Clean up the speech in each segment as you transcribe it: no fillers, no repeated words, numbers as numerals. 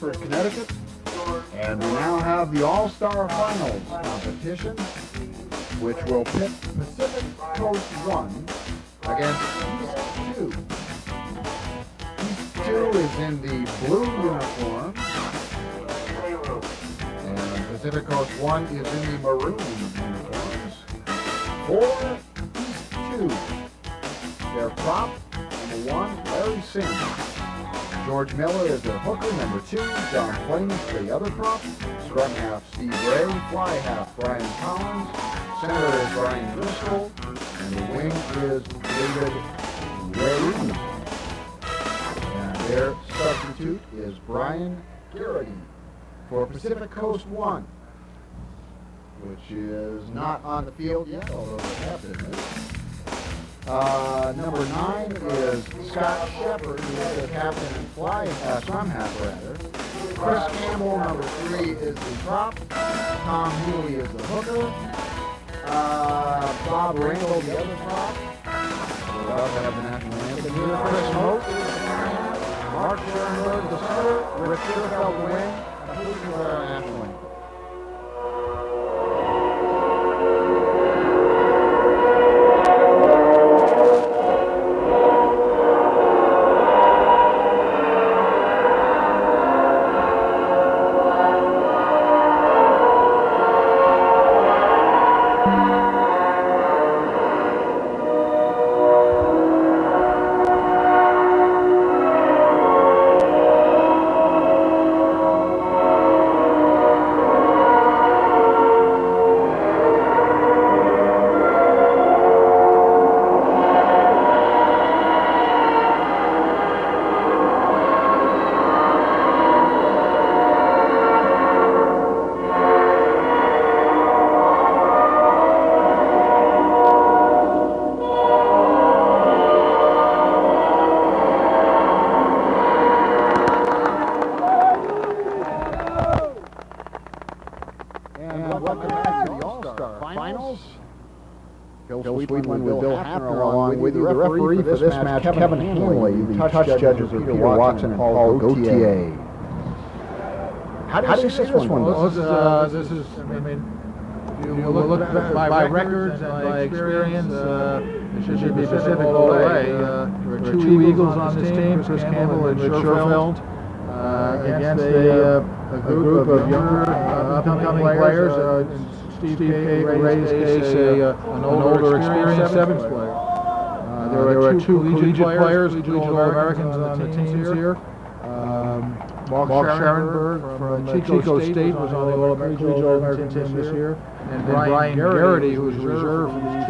Hartford, Connecticut. And we now have the All-Star Finals competition, which will pit Pacific Coast 1 against East 2. East 2 is in the blue uniform, and Pacific Coast 1 is in the maroon uniforms. For East 2, their prop, number 1, Larry Sims. George Miller is their hooker, number 2. John Flames, the other prop. Scrum half Steve Ray, fly half Brian Collins. Center is Brian Driscoll, and the wing is David Ray. And their substitute is Brian Garrity for Pacific Coast 1, which is not on the field yet, although the captain is. Number 9 is Scott Shepard, who is the captain and scrum half rather. Cris Campbell, number 3, is the prop. Tom Healy is the hooker. Bob Randall, the other prop. We'll also have the national anthem here. Chris Moat is the half. Mark Schoenberg, the center. Rick Schierfeld, the wing. And who's the national anthem? Bill Hafner along with you. The referee for this match, Kevin Hanley. The touch judges are Peter Watson and Paul Gauthier. How do you see this one? This is, you look by records and by experience, it should be Pacific all the way. There are 2 Eagles on this team, Cris Campbell and Schierfeld, against a group of younger up-and-coming players. Steve K. Ray's case, an older experienced sevens player. There are 2 collegiate players, collegiate All-Americans on the teams here. Mark Scherenberg from Chico State was on the All-Collegiate All-American team this year. And Brian Garrity, who was reserved for these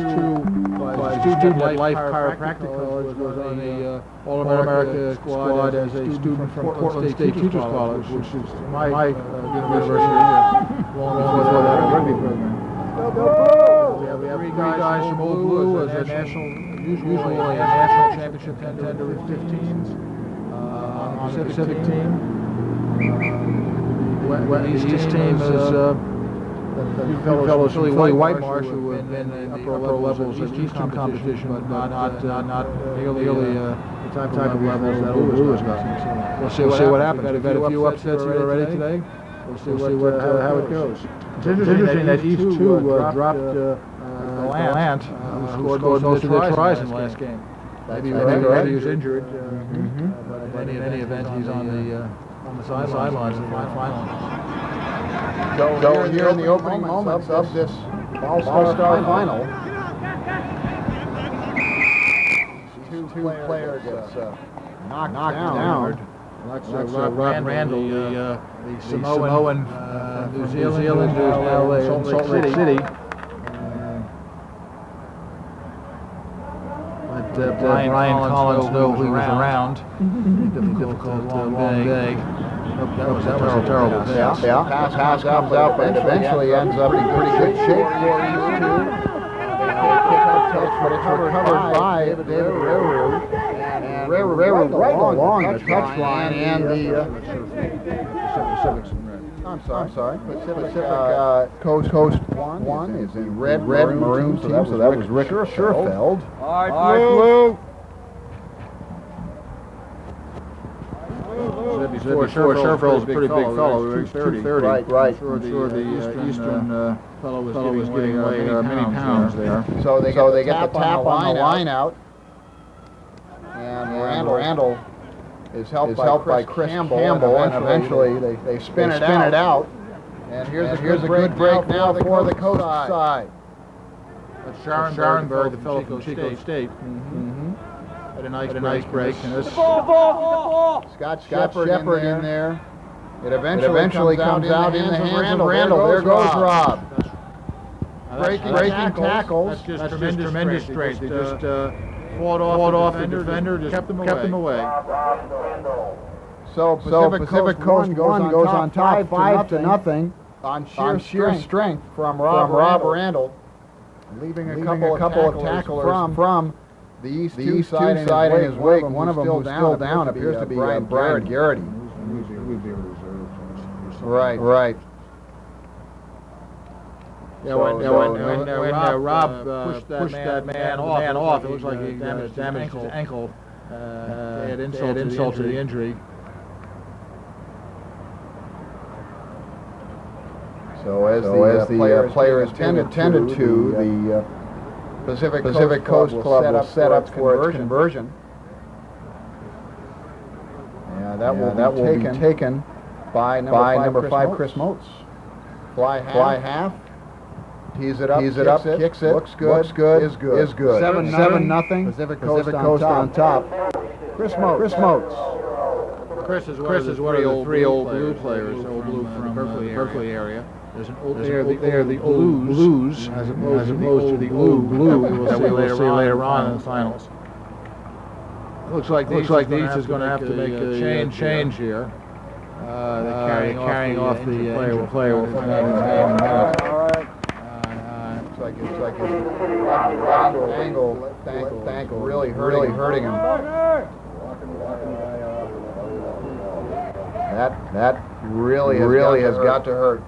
2 student life chiropractic college, was on the All-America squad as a student from Portland State Teachers College, which is my university here, long before that rugby program. We have 3 guys from Old Blue as a usually a national championship contender with 15s on the Pacific team. The East team is fellows from Philly Whitemarsh who have been in the upper levels of Eastern competition, but not nearly the type of levels that Old Blue has got. We'll see what happens. We've had a few upsets here already today. We'll see how it goes. It's interesting that East 2 dropped Gallant, who scored most of their tries in the last game. Maybe he was injured, but in any event, he's on the sidelines in the final. So here in the opening moments of this All-Star Final, 2 players gets knocked down. Rob Randall, the Samoan New Zealand, who's now in Salt Lake City. But Brian Collins, though he was around, difficult long day. That was a terrible pass. Pass comes up and eventually ends up in pretty good shape for these 2. But it's recovered by David Railroad. And Railroad right along the touchline and the I'm sorry. Pacific Coast 1 is in red maroon team, so that was Rick Schierfeld. All right, Blue. Scherfeld's a pretty big fellow. He weighs 230. Right. I'm sure the Eastern fellow was giving away many pounds there. So they get the tap on the line out. And Randall is helped by Cris Campbell, and eventually they spin it out. And here's a good break now for the coast side. That's Scharenberg, the fellow from Chico State. Had a nice break. And this Scott Shepard in there. It eventually comes out in the hands of Randall. There goes Rob. Breaking tackles. That's just tremendous strength. They just fought off the defender, just kept them away. So Pacific Coast goes on top 5-0 on sheer strength from Rob Randall, leaving a couple of tacklers from the East 2 side in his wake. One of them who's still down appears to be Brian Garrity. Right. Yeah, when Rob pushed that man off, it looks like he damaged his ankle. Add insult to the injury. So as the players tended to, the Pacific Coast Club will set up for its conversion. Yeah, that will be taken by number 5 Chris Motes. Fly half. Tees it up, kicks it, looks good, is good. 7-0, Pacific Coast on top. Chris Motes. Chris is one of the 3 old blue players, old blue from the Berkeley area. There's an old, they're the blues as opposed to the old blue that we will see later on in the finals. Looks like the East is going to have to make a change here. They're carrying off the player. We'll find out his name in a minute. Looks like his ankle really hurting him. That really has got to hurt.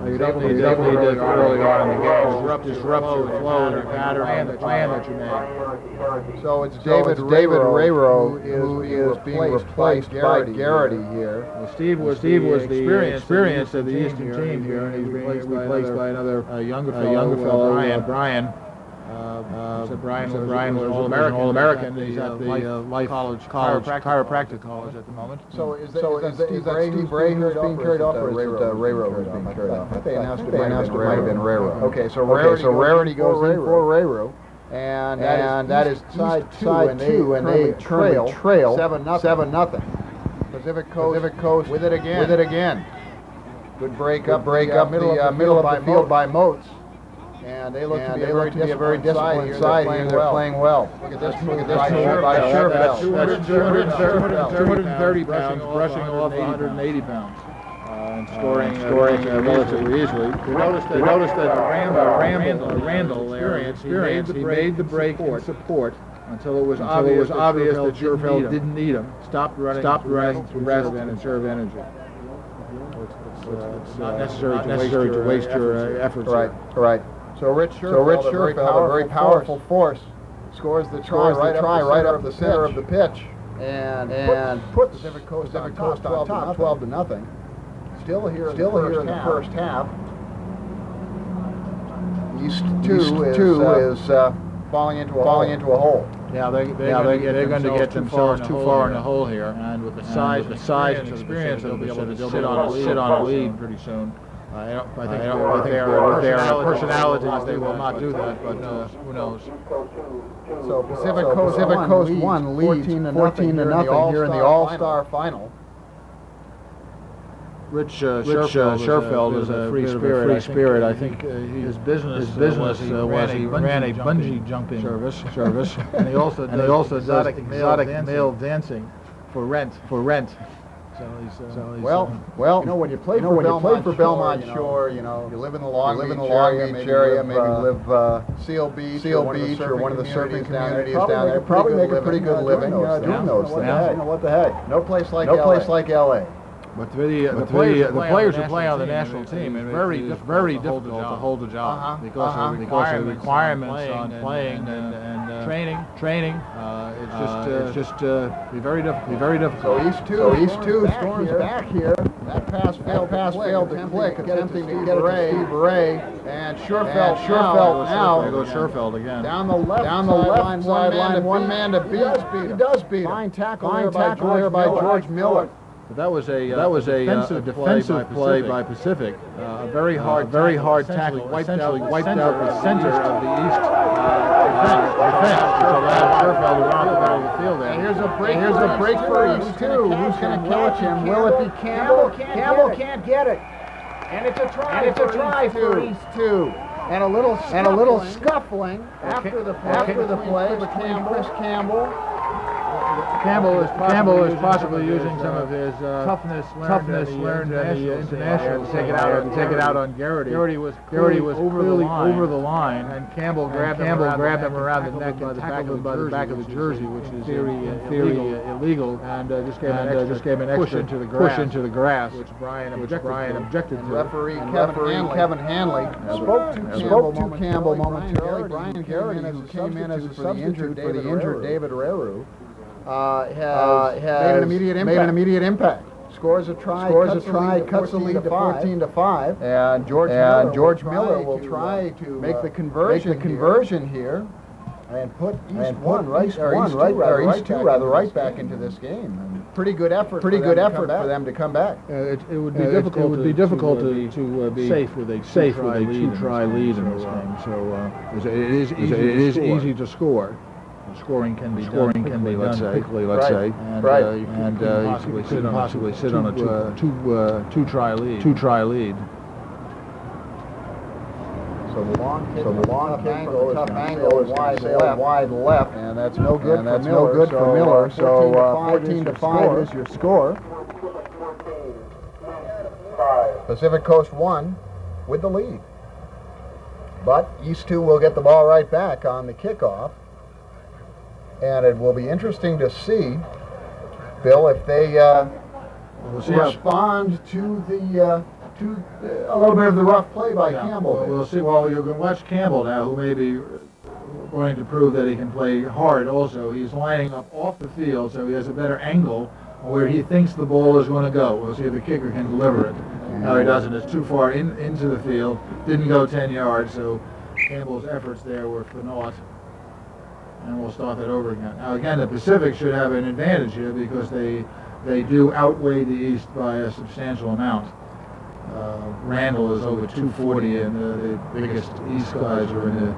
You definitely did early on in the game. Disrupt your flow and your pattern and the plan that you made. So it's David Rayro who is being replaced by Garrity here. Well, Steve was the experience of the Eastern team here, and he's being replaced by another younger fellow, Brian. Brian was All-American. He's at the Life Chiropractic College at the moment. So is that Steve Ray who's being carried off, or is it Rayro who's being carried off? I think they announced it might have been Rayro. Okay, so Rarity goes in for Rayro, and that is side 2, and they trail 7-0. Pacific Coast with it again. Good break up the middle of the field by Motes. And they look to be a very disciplined side here. They're playing well. Look at this move by Scherfeldt. That's 230 pounds, brushing off 180 pounds, and scoring relatively easily. You notice that Randall there, he made the break in support until it was obvious that Scherfeldt didn't need him. Stopped running to rest and conserve energy. It's not necessary to waste your efforts. Right. So Rich Scherfeldt, a very powerful force, scores the try right up the center of the pitch, and puts Pacific Coast on top 12-0. Still here in the first half. East 2 is falling into a hole. Yeah, they're going to get themselves too far in the hole here, and with the size and experience, they'll be able to sit on a lead pretty soon. I think with their personalities, they will not do that, but who knows? So Pacific Coast won, leads 14-0 here in the All-Star final. Rich Scherfeldt is a free spirit. I think his business was he ran a bungee jumping service, and he also does exotic male dancing for rent. Well, when you play for Belmont Shore, you live in the Long Beach area, maybe live Seal Beach or one of the surfing communities down there. Probably make a pretty good living doing those things. What the heck? No place like LA. But the players who play on the national team, it's very difficult to hold a job because of the requirements on playing and training. It's just be very difficult. So East 2 storms back here. That pass failed to click, attempting to get it to Ray. And Scherfeld now. There goes Scherfeld again. Down the left sideline, one man to beat. He does beat him. Fine tackle there by George Miller. But that was a defensive play by Pacific. A very hard tackle. Wiped out the center of the East defense, which allowed Scherfeld to run up the middle of the field there. And here's a break for East 2. Who's going to catch him? Will it be Campbell? Campbell can't get it. And it's a try for East 2. And a little scuffling after the play between Cris Campbell. Campbell is possibly using some of his toughness learned in the international to take it out on Garrity. Garrity was over the line, and Campbell grabbed him around the neck and tackled him by the back of the jersey, which is in theory illegal, and just gave an extra push into the grass, which Brian objected to. Referee Kevin Hanley spoke to Campbell momentarily. Brian Garrity, who came in as a substitute for the injured David Reru, has made an immediate impact. Scores a try, cuts the lead to 14-5, and George Miller will try to make the conversion here and put East 2 right back into this game. And pretty good effort for them to come back. It would be difficult to be safe with a two-try lead in this game. So it is easy to score. Scoring can be let's say, and you can possibly sit on a two-try lead. So the long kick, tough angle is wide left, and that's no good for Miller. So 14-5 is your score. Pacific Coast 1 with the lead, but East 2 will get the ball right back on the kickoff. And it will be interesting to see, Bill, if they respond to a little bit of the rough play by Campbell. We'll see. Well, you're going to watch Campbell now, who may be going to prove that he can play hard also. He's lining up off the field, so he has a better angle where he thinks the ball is going to go. We'll see if the kicker can deliver it. No, he doesn't. It's too far into the field. Didn't go 10 yards, so Campbell's efforts there were for naught. And we'll start that over again. Now again, the Pacific should have an advantage here because they do outweigh the East by a substantial amount. Randall is over 240, and the biggest East guys are in the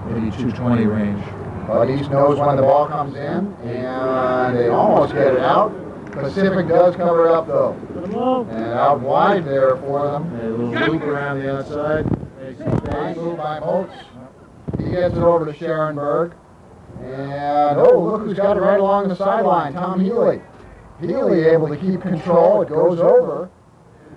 maybe 220 range. But East knows when the ball comes in, and they almost get it out. Pacific does cover it up though, and out wide there for them. A little loop around the outside. Nice move by Holtz. He gets it over to Sharonberg. And look who's got it right along the sideline, Tom Healy. Healy able to keep control. It goes over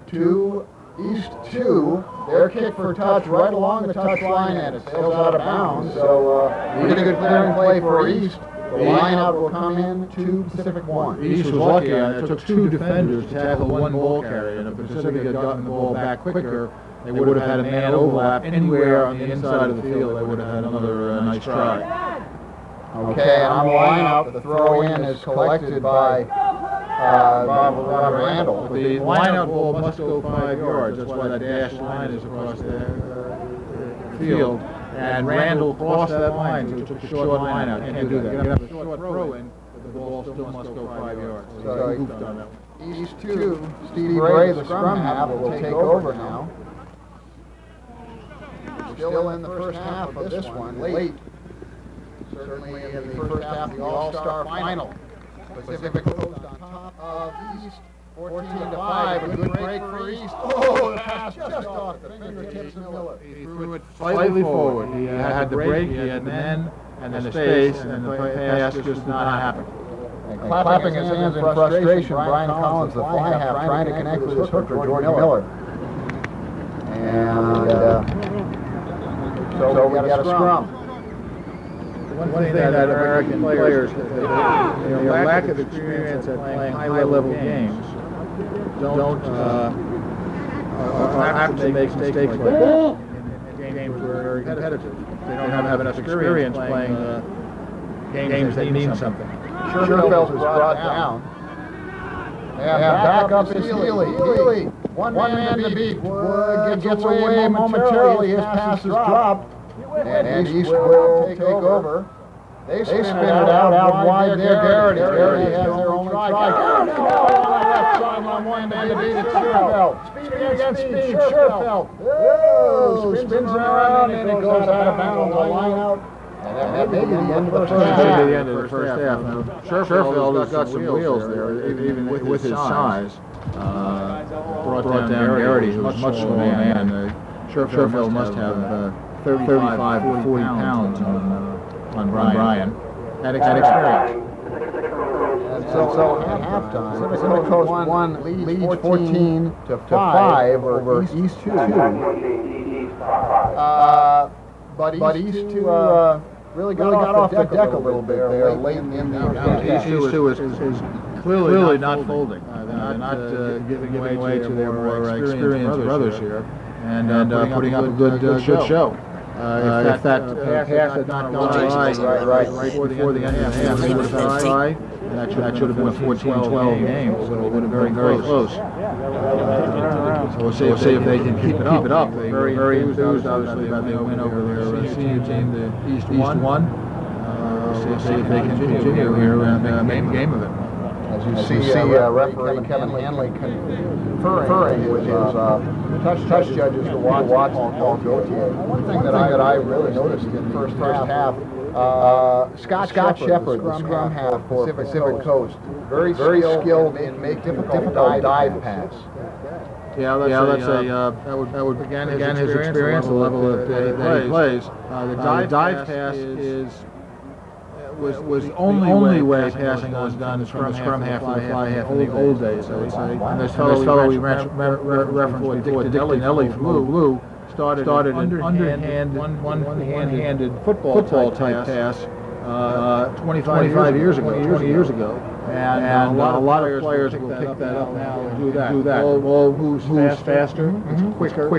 to East 2. Their kick for touch right along the touch line, and it sails out of bounds. So really good clearing play for East. The line out will come in to Pacific 1. East was lucky on it. It took two defenders to tackle one ball carrier, and if Pacific had gotten the ball back quicker, they would have had a man overlap anywhere on the inside of the field. They would have had another nice try. Okay, on the lineup, the throw-in is collected by Randall. The lineout ball must go 5 yards. That's why that dashed line is across the field. And Randall crossed that line, so he took a short line out. Can't do that. You have a short throw-in, but the ball still must go 5 yards. So he goofed on that one. East 2, Steve Bray, the scrum half, will take over now. Still in the first half of this one, late. Certainly in the first half of the All-Star Final. Pacific Coast on top of East, 14-5. A good break for East. Oh, the pass just off the fingertips of Miller. He threw it slightly forward. He had the break, he had the men and the space, and the pass just did not happen. And clapping his hands in frustration, Brian Collins, the fly half, trying to connect with his hooker, George Miller. And so we got a scrum. One thing that American players, their lack of experience at playing high-level games, are apt to make mistakes like that in games where very competitive. They don't have enough experience playing games that mean something. Scherfeld is brought down. And back up is Healy. One man to beat. Wood gets away momentarily. His pass is dropped. And East will take over. They spin it out wide there. Garrity has their only try. Garrity on the left sideline. One man to beat it. Scherfeld. Speed against speed. Scherfeld. Oh, spins it around and it goes out of bounds. A line out. And that may be the end of the first half. That may be the end of the first half. Scherfeld got some wheels there, even with his size. Brought down Garrity, who was much smaller man. Scherfeld must have 35 or 40 pounds on Brian. And experience. So at halftime, Pacific Coast 1 leads 14 to 5 over East 2. But East 2 really got off the deck a little bit there late in the East 2 is clearly not folding. They're not giving way to their more experienced brothers here, and putting up a good show. If that pass had not gone right before the end of the half, they would have had a tie. That should have been a 14-12 game, so it would have been very close. So we'll see if they can keep it up. They're very enthused, obviously, about their win over their senior team, the East 1. We'll see if they can continue here and make a game of it. As you see, referee Kevin Hanley conferring with his touch judges to watch Paul Gauthier. One thing that I really noticed in the first half, Scott Shepard, the scrum half for Pacific Coast, very skilled in making difficult dive pass. That would again his experience, the level that he plays. The dive pass was the only way passing was done from the scrum half to the fly half in the old days, I would say. And this fellow we referenced before, Dick Dinelli from Blue, started an one-handed football type pass 25 years ago. And a lot of players will pick that up now and do that. Well, who's faster, quicker.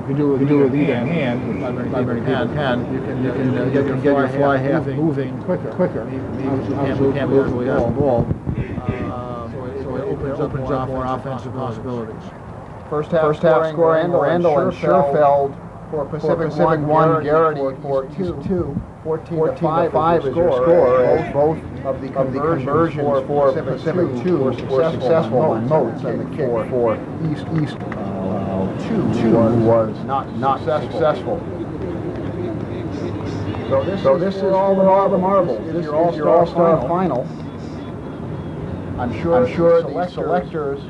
You do it with either hand, not very people can. You can get your fly half moving quicker. We can't move till we have the ball. So it opens up more offensive possibilities. First half score, Randall and Scherfeld for Pacific 1, Garrity for East 2. 14-5 is your score. Both of the conversions for Pacific 2 were successful on Moats, and the kick for East 2 was not successful. So this is all the marbles. This is your all-star final. I'm sure the selectors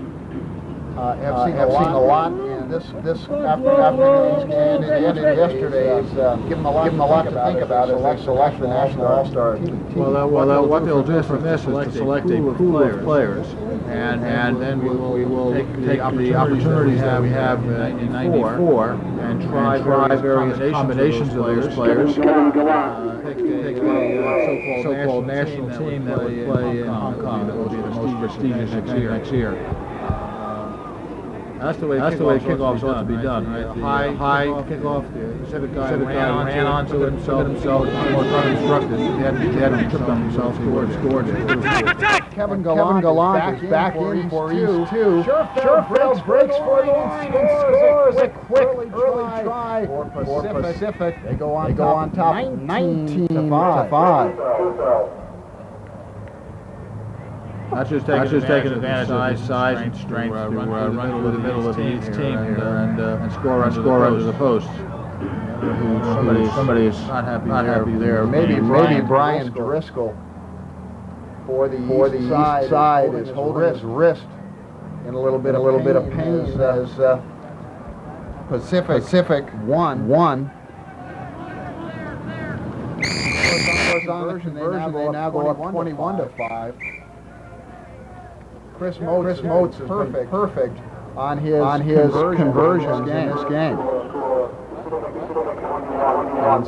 have seen a lot in this afternoon's game and yesterday's. Give them a lot to think about as they select the National All-Star team. Well, what they'll do from this is to select a pool of players, and then we will take the opportunities that we have in '94 and try various combinations of those players. Take the so-called national team that would play in Hong Kong. That will be the most prestigious next year. That's the way kickoffs ought to be done, right? The high kickoff, the Pacific guy ran onto it himself, almost uninstructed. He hadn't tripped on himself, he would have scored it. Kevin Gallant is back in for East 2. Scherfeld breaks for East and scores a quick early try for Pacific. They go on top 19-5. That's just taking advantage of his size and strength to run through the middle of his team here and score under the post. Somebody is not happy there. Maybe Brian Driscoll for the east side is holding his wrist in a little bit of pain as Pacific won. Conversion, they now go up 21-5. Cris Moats is perfect on his conversions in this game. And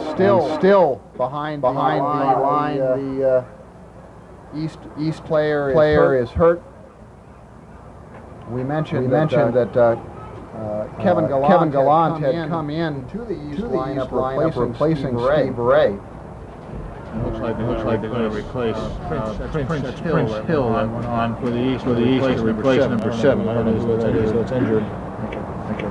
still behind the line, the East player is hurt. We mentioned that Kevin Gallant had come in to the East lineup replacing Steve Ray. Looks like they're going to replace Prince Hill that went on for the East to replace number 7. I don't know who that is that's injured. Thank you.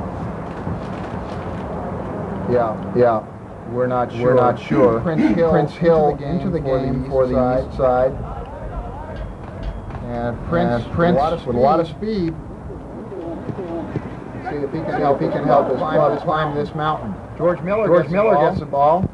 Yeah. We're not sure. Prince Hill into the game for the East side. And Prince with a lot of speed. See if he can help us climb this mountain. George Miller gets the ball.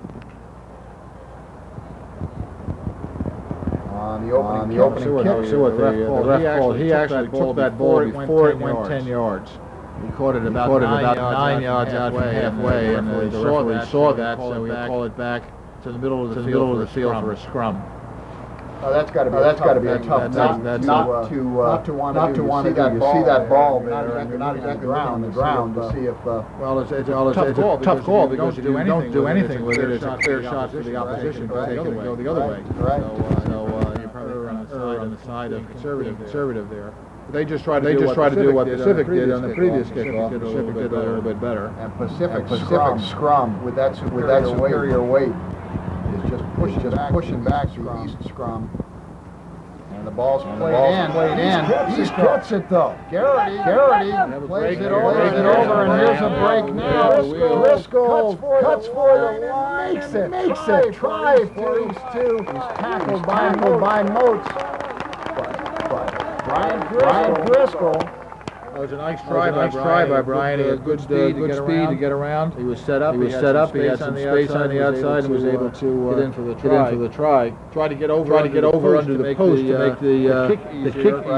On the opening kick. See what the ref called. He actually took that ball before it went 10 yards. He caught it about 9 yards out from halfway, and the referee saw that, so we called it back to the middle of the field for a scrum. Oh, that's got to be a tough thing. Not to want to see that ball there, and you're not exactly on the ground to see if. Well, it's a tough call because if you don't do anything with it, it's a clear shot for the opposition to take it and go the other way. Right. So you probably on the side of conservative there. They just tried to do what Pacific did on the previous kickoff. Pacific did a little bit better. And Pacific scrum with that superior weight is just pushing back to the East scrum. And the ball's played in. East gets it though. Garrity plays it over, and here's a break now. Driscoll cuts for the line, makes it. Try for East 2. He's tackled by Motes. Brian Driscoll. That was a nice try by Brian. He had good speed to get around. He was set up. He had some space on the outside and was able to get in for the try. Tried to get over under the post to make the kick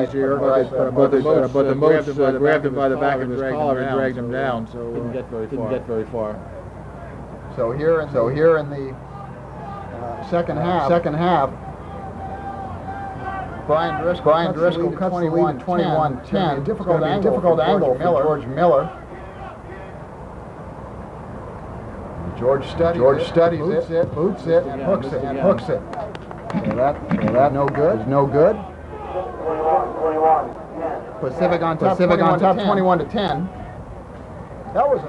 easier, but the Motes grabbed him by the back of his collar and dragged him down. So didn't get very far. So here in the second half. Brian Driscoll cuts the lead 21-10. Difficult angle for George Miller. George studies it, boots it, and hooks it. So that no good. Pacific on top 21-10. That was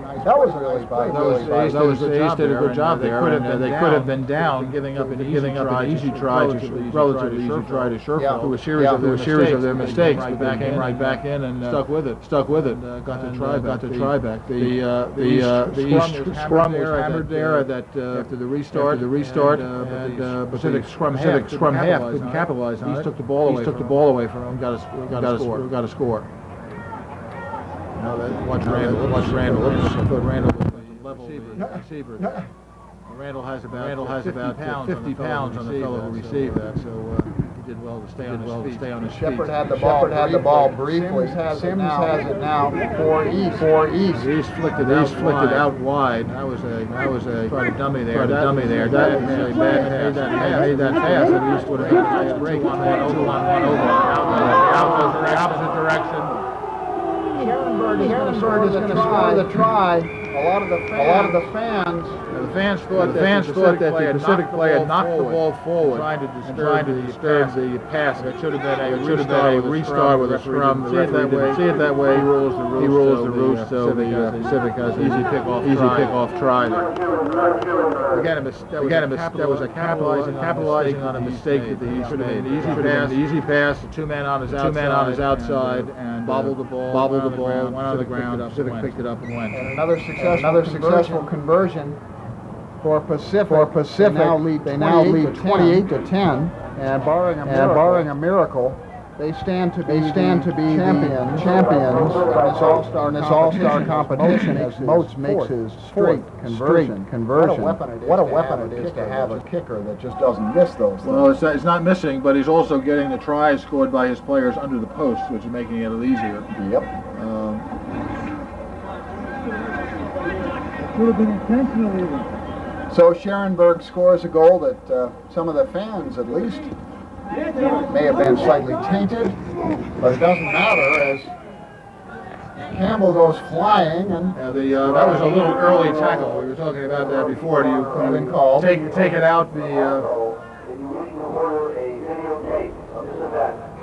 a really play. The East did a good job there. They could have been down, giving up an easy try, relatively easy try to Sherfield. Through a series of their mistakes, but they came right back in and stuck with it. Got the try back. The East scrum was hammered there after the restart, and Pacific scrum half couldn't capitalize on it. East took the ball away from him. Got a score. Watch Randall. I thought Randall was a level receiver. Randall has about 50 pounds on the fellow who received that, so he did well to stay on his feet. Shepard had the ball briefly. Sims has it now for East. East flicked it out wide. That was a try to dummy there. That was a bad made that pass, and East would have had a nice break. 2-on-1 over out the opposite direction. Scharenberg is going to score the try. A lot of the fans. The fans thought that the Pacific player knocked the ball forward, trying to disturb the pass. It should have been a restart with a scrum. See it that way. He rules the roost. So the Pacific has an easy pickoff try there. Again, that was a capitalizing on a mistake that the East made. The easy pass. The two-man on his outside, and bobbled the ball, went on the ground. Pacific picked it up and went. And another successful conversion for Pacific. They now lead 28-10, and barring a miracle, they stand to be champions in this all-star competition as Motes makes his straight conversion. What a weapon it is to have a kicker that just doesn't miss those things. Well, it's not missing, but he's also getting the tries scored by his players under the post, which is making it a little easier. Yep. Would have been intentional even. So Scharenberg scores a goal that some of the fans, at least, may have been slightly tainted, but it doesn't matter as Campbell goes flying. And that was a little early tackle. We were talking about that before. Do you take it out?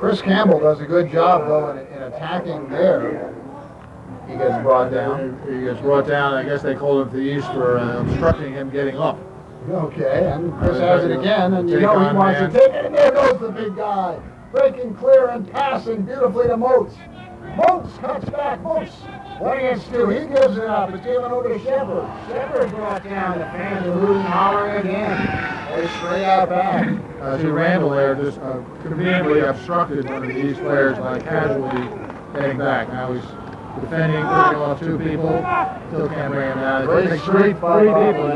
Cris Campbell does a good job, though, in a attacking there. He gets brought down. He gets brought down. I guess they called him to the east for obstructing him getting up. Okay, and Cris has it again, and you know he wants to take it, and there goes the big guy. Breaking clear and passing beautifully to Moats. Moats cuts back. Moats 1 against 2. He gives it up. It's given over to Shepard. Shepard brought down. The fans are hooting and hollering again. They straight out back. See, Randall there just conveniently obstructed one of the East players by casually getting back. Now he's defending, picking off 2 people. Still can't bring him down. It takes three people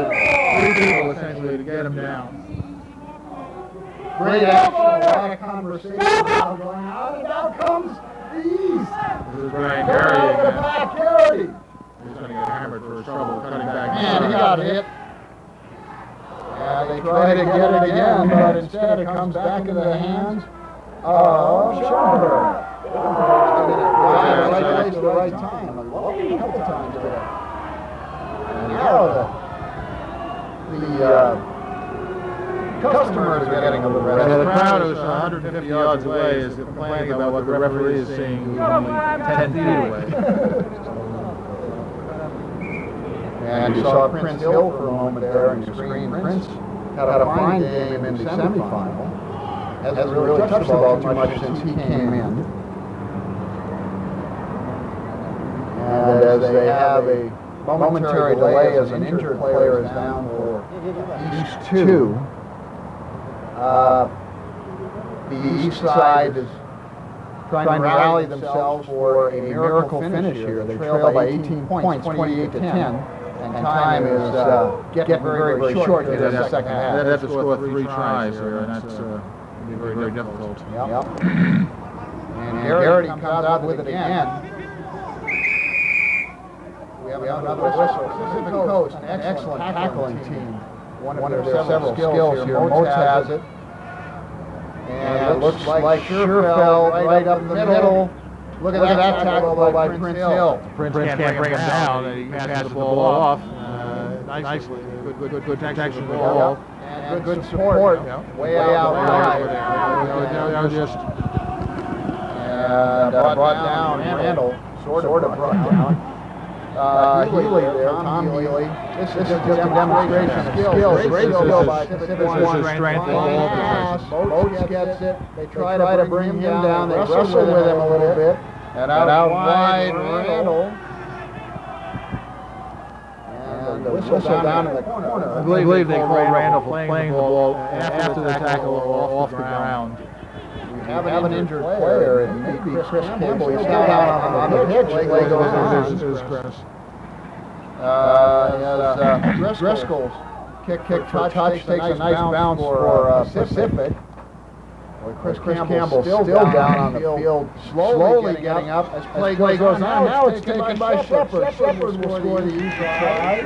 essentially to get him down. Great action, a lot of conversation now going on, and now comes the East. This is Brian Gary again. Back Gary. He's going to get hammered for his trouble cutting back. Man, he got hit. Yeah, they try to get it again, but instead it comes back into the hands of Shepard. Right place at the right time. A couple times there. And now the customers are getting a little rest. The crowd who's 150 yards away is complaining about what the referee is seeing, who's only 10 feet away. And you saw Prince Hill for a moment there on your screen. Prince had a fine game in the semifinal. Hasn't really touched the ball too much since he came in. And as they have a momentary delay as an injured player is down for East 2, the East side is trying to rally themselves for a miracle finish here. They trail by 18 points, 28 to 10, and time is getting very, very short here in the second half. They have to score 3 tries here, and that's very, very difficult. Yep. And Garrity comes out with it again. We have another whistle. Pacific Coast, an excellent tackling team. One of their several skills here. Moats has it. And it looks like Scherfeld right up the middle. Look at that tackle by Prince Hill. Prince can't bring him down, and he passes the ball off nicely. Good protection of the ball. And good support. Way out wide. And brought down Randall. Sort of brought down. Healy there, Tom Healy. This is just a demonstration of skills. Great skill by Pacific One. This is strength of ball position. Moats gets it. They try to bring him down. They wrestle with him a little bit. And out wide, Randall. And the whistle down in the corner. I believe they called Randall for playing the ball after the tackle or off the ground. We have an injured player. It may be Cris Campbell. He's down on the pitch. Leg goes on. Chris. Driscoll's kick touch takes a nice bounce for Pacific. Cris Campbell still down on the field, slowly getting up as play goes on. Now it's taken by Shepard. Shepard will score the East try.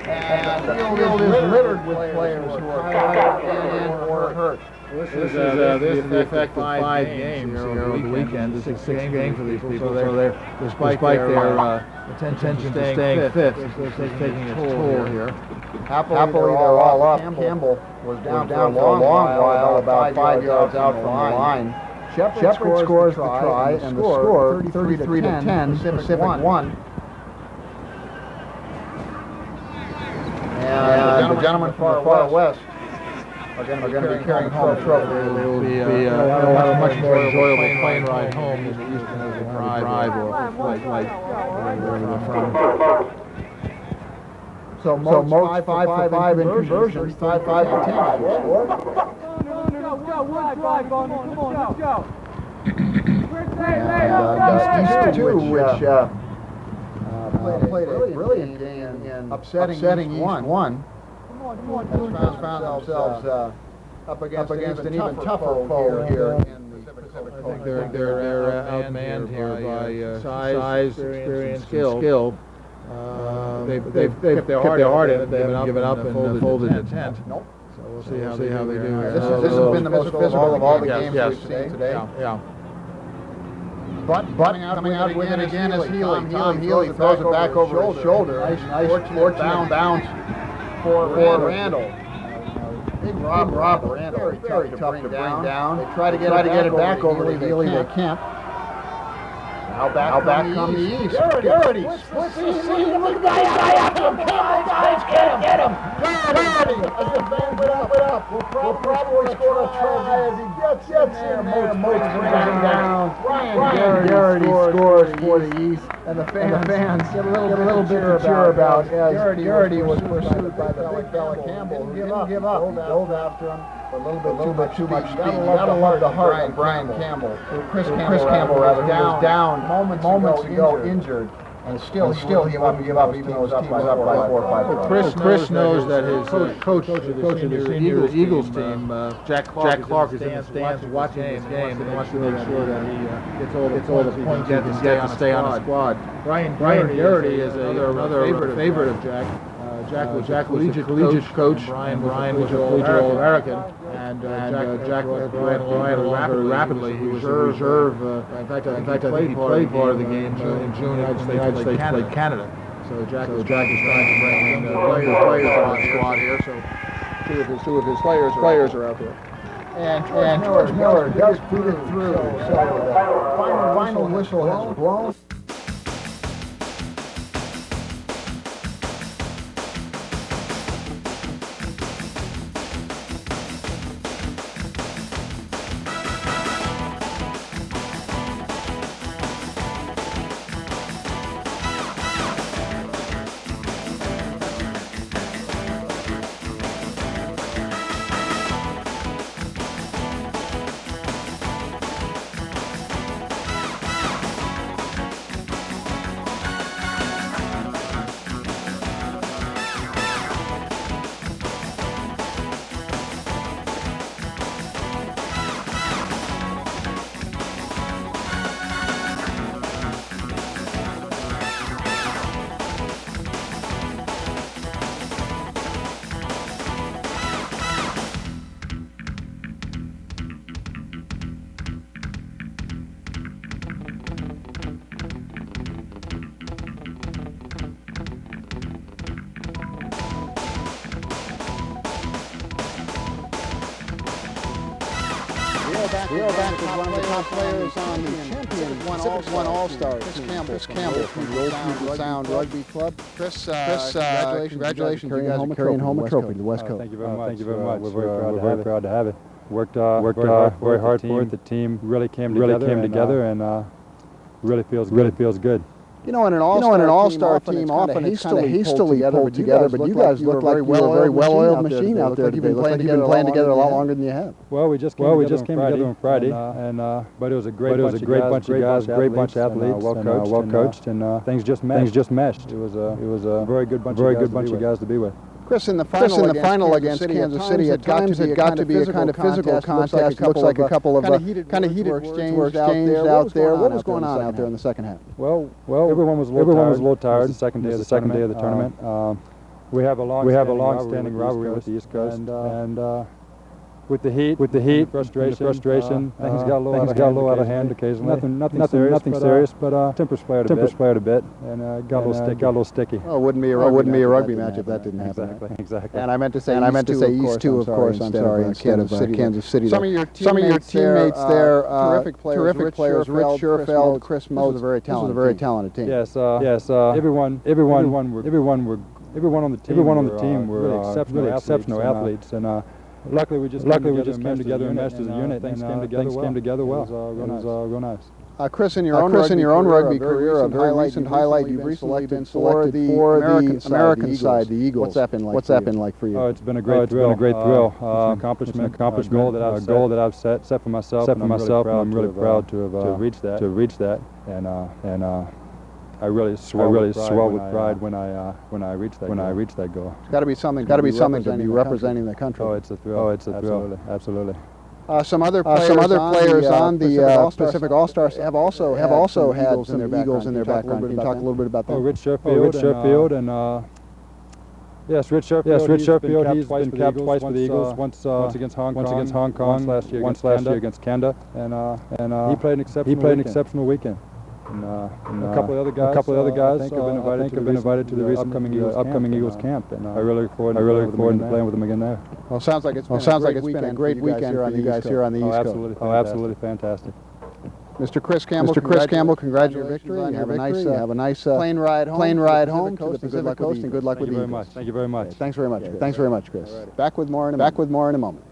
And the field is littered with players who are tired and or hurt. This is the effect of 5 games here over the weekend. This is 6th game for these people. Despite their attention to staying fifth, it's taking its toll here. Happily they're all up. Campbell was down for a long while, about 5 yards out from the line. Shepard scores the try, and the score 33 to 10, Pacific 1. And the gentlemen from the far west are going to be carrying home the trophy. They'll have a much more enjoyable plane ride home than the Eastern drive or flight wherever they're from. So Moats 5 for 5 in conversions, 5 for 10 score. And East 2, which played a brilliant game in upsetting East 1. Has found themselves up against an even tougher foe here in the Pacific Coast. I think they're outmanned here by size, experience, skill. They've kept their heart in it. They haven't given up and folded in tent. Nope. So we'll see how they do here. This has been the most physical of all the games we've seen today. Yeah. But coming out with it again is Healy. Tom Healy throws it back over his shoulder. Nice fortunate bounce for Randall. Big Rob Randall. Very tough to bring down. They try to get it back over to Healy. They can't. Now back come the East. Garrity. Split the seam. Look at the guy after him. Campbell, guys, get him. Garrity. As the band went up. We'll probably score a try as he gets in there. Moats brings him down. Brian Garrity scores for the East. And the fans get a little bit to cheer about as Garrity was pursued by the big fella Campbell, who didn't give up. He dove after him. A little bit too much speed. You gotta love the heart of Brian Campbell. Chris Campbell was down moments ago injured. And still he wouldn't give up even though his team was up by 4 or 5. Chris knows that his coach of the senior Eagles team, Jack Clark, is in the stands watching this game and wants to make sure that he gets all the points he can stay on the squad. Brian Garrity is another favorite of Jack. Jack was a collegiate coach, and Brian was a collegiate All-American, and Jack let Brian along very rapidly. He was a reserve. In fact, I think he played part of the game in June. The United States played Canada. So Jack is trying to bring in players on the squad here. So two of his players are out there. And George Miller does put it through. So the final whistle has blown. Real back is one of the top players on the champion one All-Star. Chris Campbell from the Sound Rugby Club. Chris, congratulations. Carrying home a trophy to the West Coast. Thank you very much. We're very proud to have it. Worked very hard for it. The team really came together and really feels good. You know, in an all-star team, often it's kind of hastily pulled together, but you guys look like you were a very well-oiled machine out there. You've been playing together a lot longer than you have. Well, we just came together on Friday, but it was a great bunch of guys, great bunch of athletes, well coached, and things just meshed. It was a very good bunch of guys to be with. Chris, in the final against Kansas City, at times it got to be a kind of physical contest. Looks like a couple of kind of heated exchanged out there. What was going on out there in the second half? Well, everyone was a little tired. It was the second day of the tournament. We have a long-standing rivalry with the East Coast, and with the heat, frustration, things got a little out of hand occasionally. Nothing serious, but tempers flared a bit, and got a little sticky. Well, it wouldn't be a rugby match if that didn't happen. Exactly. And I meant to say East 2, of course, I'm sorry, instead of Kansas City. Some of your teammates there, terrific players, Rich Scherfeld, Chris Moe. This was a very talented team. Yes. Everyone on the team were really exceptional athletes, and luckily we just came together and meshed as a unit. Things came together well. It was real nice. Chris, in your own rugby career, a very recent highlight, you've recently been selected for the American side, the Eagles. What's that been like for you? Oh, it's been a great thrill. It's an accomplishment, goal that I've set for myself, and I'm really proud to have reached that. And I really swell with pride when I reach that goal. It's got to be something to be representing the country. Oh, it's a thrill. Absolutely. Some other players on the Pacific All-Stars have also had some Eagles in their background. Can you talk a little bit about that? Oh, Rich Scherfeld and yes, Rich Scherfeld. He's been capped twice with the Eagles. Once against Hong Kong. Once last year against Canada. And he played an exceptional weekend. And a couple of other guys I think have been invited to the recent upcoming Eagles camp, and I really look forward to playing with them again there. Well, sounds like it's been a great weekend for you guys here on the East Coast. Absolutely fantastic. Mr. Cris Campbell, congratulations on your victory. Have a nice plane ride home to the Pacific Coast, and good luck with the Eagles. Thank you very much. Thanks very much, Chris. Back with more in a moment.